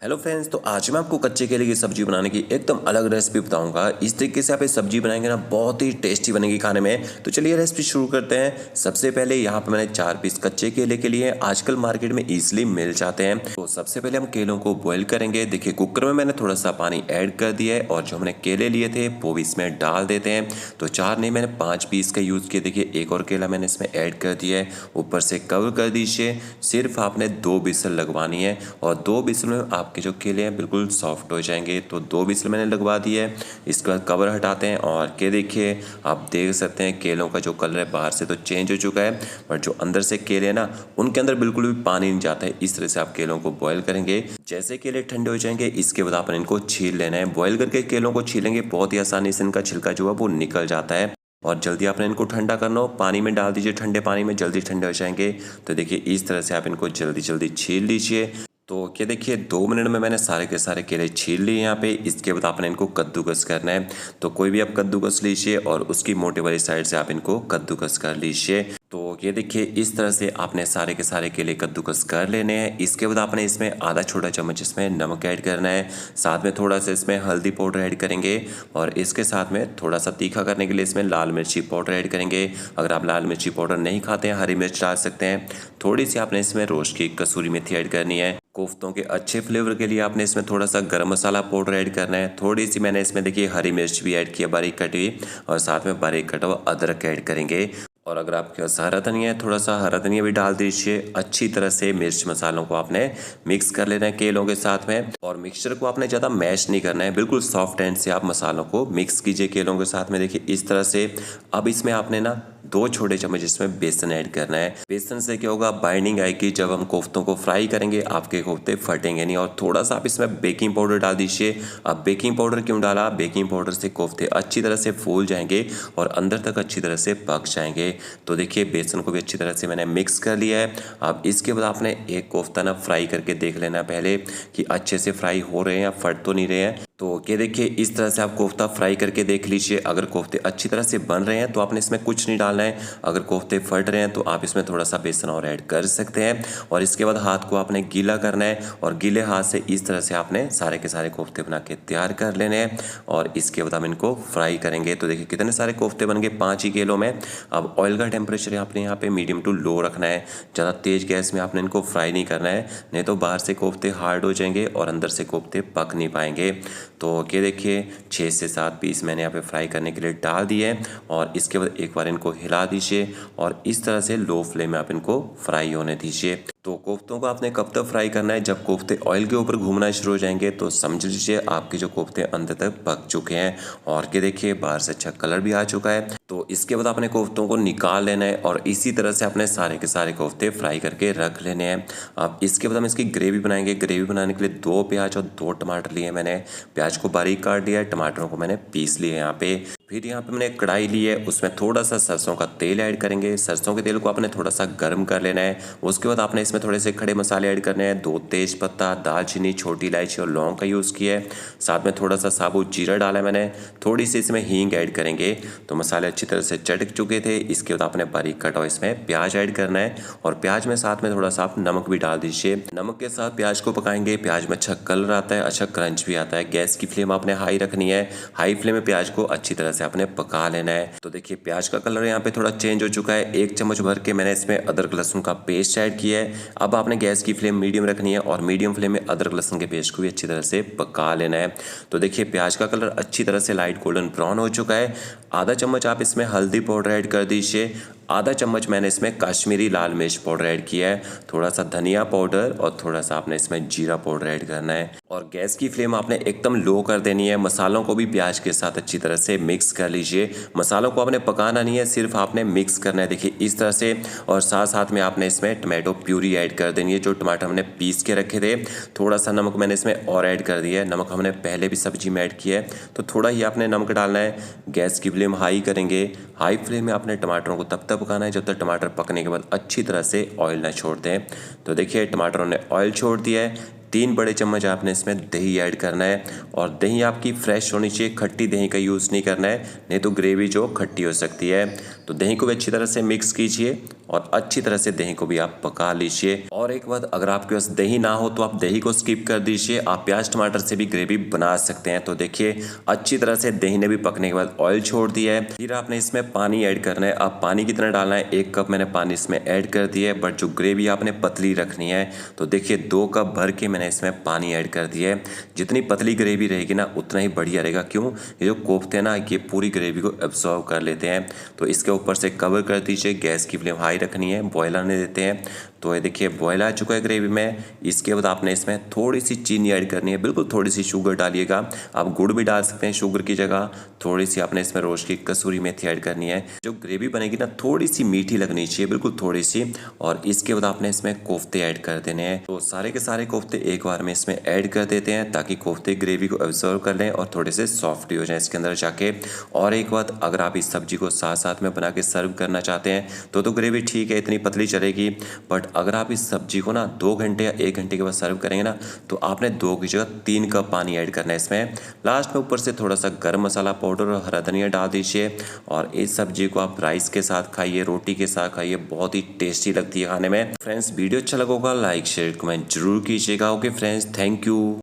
Hello friends, तो आज मैं आपको कच्चे केले की सब्जी बनाने की एकदम अलग रेसिपी बताऊंगा। इस तरीके से आप ये सब्जी बनाएंगे ना, बहुत ही टेस्टी बनेगी खाने में। तो चलिए रेसिपी शुरू करते हैं। सबसे पहले यहाँ पे मैंने 4 पीस कच्चे केले के लिए, आजकल मार्केट में इजीली मिल जाते हैं। तो सबसे पहले हम केलों को बॉईल करेंगे। देखिए कुकर में मैंने थोड़ा सा पानी ऐड कर दिया है और जो हमने केले लिए थे वो भी इसमें डाल देते हैं। तो 4 नहीं, मैंने 5 पीस का यूज़ किया। देखिए एक और केला मैंने इसमें ऐड कर दिया है। ऊपर से कवर कर दीजिए। सिर्फ आपने 2 विसल लगवानी है और 2 विसल में आपके जो केले हैं बिल्कुल सॉफ्ट हो जाएंगे। तो 2 विसल मैंने लगवा दिया है। इसके बाद कवर हटाते हैं और के देखिए आप देख सकते हैं केलों का जो कलर है बाहर से तो चेंज हो चुका है, बट जो अंदर से केले हैं ना, उनके अंदर बिल्कुल भी पानी नहीं जाता है। इस तरह से आप केलों को बॉयल करेंगे। जैसे केले ठंडे हो जाएंगे इसके बाद आपने इनको छील लेना है। बॉयल करके केलों को छीलेंगे, बहुत ही आसानी से इनका छिलका जो है वो निकल जाता है। और जल्दी आपने इनको ठंडा करना हो, पानी में डाल दीजिए, ठंडे पानी में जल्दी ठंडे हो जाएंगे। तो देखिए इस तरह से आप इनको जल्दी जल्दी छील लीजिए। तो क्या देखिए 2 मिनट में मैंने सारे के सारे केले छील लिए यहाँ पे। इसके बाद आपने इनको कद्दूकस करना है। तो कोई भी आप कद्दूकस लीजिए और उसकी मोटे वाली साइड से आप इनको कद्दूकस कर लीजिए। तो ये देखिए इस तरह से आपने सारे के सारे केले कद्दूकस कर लेने हैं। इसके बाद आपने इसमें आधा छोटा चम्मच इसमें नमक ऐड करना है। साथ में थोड़ा सा इसमें हल्दी पाउडर ऐड करेंगे और इसके साथ में थोड़ा सा तीखा करने के लिए इसमें लाल मिर्ची पाउडर ऐड करेंगे। अगर आप लाल मिर्ची पाउडर नहीं खाते हैं, हरी मिर्च डाल सकते हैं। थोड़ी सी आपने इसमें रोस्ट की कसूरी मेथी ऐड करनी है। कोफ्तों के अच्छे फ्लेवर के लिए आपने इसमें थोड़ा सा गरम मसाला पाउडर ऐड करना है। थोड़ी सी मैंने इसमें देखिए हरी मिर्च भी ऐड किया बारीक कटी हुई, और साथ में बारीक कटा हुआ अदरक ऐड करेंगे। और अगर आपके पास हरा धनिया है, थोड़ा सा हरा धनिया भी डाल दीजिए। अच्छी तरह से मिर्च मसालों को आपने मिक्स कर लेना है केलों के साथ में। और मिक्सचर को आपने ज़्यादा मैश नहीं करना है, बिल्कुल सॉफ्ट हैंड से आप मसालों को मिक्स कीजिए केलों के साथ में। देखिए इस तरह से। अब इसमें आपने ना 2 छोटे चम्मच इसमें बेसन ऐड करना है। बेसन से क्या होगा, बाइंडिंग आएगी। जब हम कोफ्तों को फ्राई करेंगे आपके कोफ्ते फटेंगे नहीं। और थोड़ा सा आप इसमें बेकिंग पाउडर डाल दीजिए। अब बेकिंग पाउडर क्यों डाला, बेकिंग पाउडर से कोफ्ते अच्छी तरह से फूल जाएंगे और अंदर तक अच्छी तरह से पक जाएंगे। तो देखिए बेसन को भी अच्छी तरह से मैंने मिक्स कर लिया है। अब इसके बाद आपने एक कोफ्ता ना फ्राई करके देख लेना पहले कि अच्छे से फ्राई हो रहे हैं या फट तो नहीं रहे हैं। तो ये देखिए इस तरह से आप कोफ्ता फ्राई करके देख लीजिए। अगर कोफ्ते अच्छी तरह से बन रहे हैं तो आपने इसमें कुछ नहीं डालना है। अगर कोफ्ते फट रहे हैं तो आप इसमें थोड़ा सा बेसन और ऐड कर सकते हैं। और इसके बाद हाथ को आपने गीला करना है और गीले हाथ से इस तरह से आपने सारे के सारे कोफ्ते बना के तैयार कर लेने हैं। और इसके बाद हम इनको फ्राई करेंगे। तो देखिए कितने सारे कोफ्ते बन गए 5 ही केलों में। अब ऑयल का टेम्परेचर आपने यहाँ पे मीडियम टू लो रखना है। ज़्यादा तेज़ गैस में आपने इनको फ्राई नहीं करना है, नहीं तो बाहर से कोफ्ते हार्ड हो जाएंगे और अंदर से कोफ्ते पक नहीं पाएंगे। तो ये देखिए 6 से 7 पीस मैंने यहाँ पे फ्राई करने के लिए डाल दिए। और इसके बाद एक बार इनको हिला दीजिए और इस तरह से लो फ्लेम में आप इनको फ्राई होने दीजिए। तो कोफ्तों को आपने कब तक फ्राई करना है, जब कोफ्ते ऑयल के ऊपर घूमना शुरू हो जाएंगे तो समझ लीजिए आपके जो कोफ्ते अंदर तक पक चुके हैं। और ये देखिए बाहर से अच्छा कलर भी आ चुका है। तो इसके बाद आपने कोफ्तों को निकाल लेना है और इसी तरह से आपने सारे के सारे कोफ्ते फ्राई करके रख लेने हैं। अब इसके बाद हम इसकी ग्रेवी बनाएंगे। ग्रेवी बनाने के लिए 2 प्याज और 2 टमाटर लिए मैंने। प्याज को बारीक काट दिया है, टमाटरों को मैंने पीस लिए यहाँ पे। फिर यहाँ पे मैंने कढ़ाई ली है, उसमें थोड़ा सा सरसों का तेल ऐड करेंगे। सरसों के तेल को आपने थोड़ा सा गर्म कर लेना है। उसके बाद आपने इसमें थोड़े से खड़े मसाले ऐड करने हैं। 2 तेज पत्ता, दालचीनी, छोटी इलायची और लौंग का यूज़ किया है। साथ में थोड़ा सा साबुत जीरा डाला है मैंने। थोड़ी सी इसमें हींग ऐड करेंगे। तो मसाले अच्छी तरह से चटक चुके थे। इसके बाद आपने बारीक कटा हुआ इसमें प्याज ऐड करना है और प्याज में साथ में थोड़ा सा आप नमक भी डाल दीजिए। नमक के साथ प्याज को पकाएंगे। प्याज में अच्छा कलर आता है, अच्छा क्रंच भी आता है। गैस की फ्लेम आपने हाई रखनी है। हाई फ्लेम में प्याज को अच्छी तरह से आपने पका लेना है। तो देखिए प्याज का कलर यहाँ पे थोड़ा चेंज हो चुका है। 1 चम्मच भर के मैंने इसमें अदरक लहसुन का पेस्ट ऐड किया है। अब आपने गैस की फ्लेम मीडियम रखनी है और मीडियम फ्लेम में अदरक लहसुन के पेस्ट को भी अच्छी तरह से पका लेना है। तो देखिए प्याज का कलर अच्छी तरह से लाइट गोल्डन ब्राउन हो चुका है। आधा चम्मच आप इसमें हल्दी पाउडर ऐड कर दीजिए। आधा चम्मच मैंने इसमें कश्मीरी लाल मिर्च पाउडर ऐड किया है। थोड़ा सा धनिया पाउडर और थोड़ा सा आपने इसमें जीरा पाउडर ऐड करना है। और गैस की फ्लेम आपने एकदम लो कर देनी है। मसालों को भी प्याज के साथ अच्छी तरह से मिक्स कर लीजिए। मसालों को आपने पकाना नहीं है, सिर्फ आपने मिक्स करना है। देखिए इस तरह से। और साथ साथ में आपने इसमें टमाटो प्यूरी ऐड कर देनी है, जो टमाटर हमने पीस के रखे थे। थोड़ा सा नमक मैंने इसमें और ऐड कर दिया है। नमक हमने पहले भी सब्जी में ऐड किया है, तो थोड़ा ही आपने नमक डालना है। गैस की फ्लेम हाई करेंगे। हाई फ्लेम में आपने टमाटरों को तब तक पकाना है जब तक टमाटर पकने के बाद अच्छी तरह से ऑयल ना छोड़ दें। तो देखिए टमाटरों ने ऑयल छोड़ दिया है। 3 बड़े चम्मच आपने इसमें दही ऐड करना है। और दही आपकी फ्रेश होनी चाहिए, खट्टी दही का यूज़ नहीं करना है, नहीं तो ग्रेवी जो खट्टी हो सकती है। तो दही को भी अच्छी तरह से मिक्स कीजिए और अच्छी तरह से दही को भी आप पका लीजिए। और एक बात, अगर आपके पास दही ना हो तो आप दही को स्किप कर दीजिए, आप प्याज टमाटर से भी ग्रेवी बना सकते हैं। तो देखिए अच्छी तरह से दही ने भी पकने के बाद ऑयल छोड़ दिया है। फिर आपने इसमें पानी ऐड करना है। अब पानी कितना डालना है, 1 कप मैंने पानी इसमें ऐड कर दिया है, बट जो ग्रेवी आपने पतली रखनी है। तो देखिए 2 कप भर के मैंने इसमें पानी ऐड कर दिया है। जितनी पतली ग्रेवी रहेगी ना उतना ही बढ़िया रहेगा। क्यों, ये जो कोफ्ते हैं ना ये पूरी ग्रेवी को एब्जॉर्व कर लेते हैं। तो इसके ऊपर से कवर कर दीजिए, गैस की फ्लेम हाई रखनी है, बॉयल आने देते हैं। तो ये देखिए बॉयल आ चुका है ग्रेवी में। इसके बाद आपने इसमें थोड़ी सी चीनी ऐड करनी है, बिल्कुल थोड़ी सी शुगर डालिएगा। आप गुड़ भी डाल सकते हैं शुगर की जगह। थोड़ी सी आपने इसमें रोस्ट की कसूरी मेथी ऐड करनी है। जो ग्रेवी बनेगी ना थोड़ी सी मीठी लगनी चाहिए, बिल्कुल थोड़ी सी। और इसके बाद आपने इसमें कोफ्ते ऐड कर देने हैं। तो सारे के सारे कोफ्ते एक बार में इसमें ऐड कर देते हैं ताकि कोफ्ते ग्रेवी को एब्जॉर्व कर लें और थोड़े से सॉफ्ट हो जाए इसके अंदर जाके। और एक बात, अगर आप इस सब्जी को साथ साथ में बना के सर्व करना चाहते हैं तो ग्रेवी ठीक है, इतनी पतली चलेगी। बट अगर आप इस सब्जी को ना 2 घंटे या 1 घंटे के बाद सर्व करेंगे ना तो आपने 2 की जगह 3 कप पानी ऐड करना है इसमें। लास्ट में ऊपर से थोड़ा सा गर्म मसाला पाउडर और हरा धनिया डाल दीजिए। और इस सब्जी को आप राइस के साथ खाइए, रोटी के साथ खाइए, बहुत ही टेस्टी लगती है खाने में। फ्रेंड्स वीडियो अच्छा लगा होगा लाइक शेयर कमेंट जरूर कीजिएगा। Okay friends, thank you.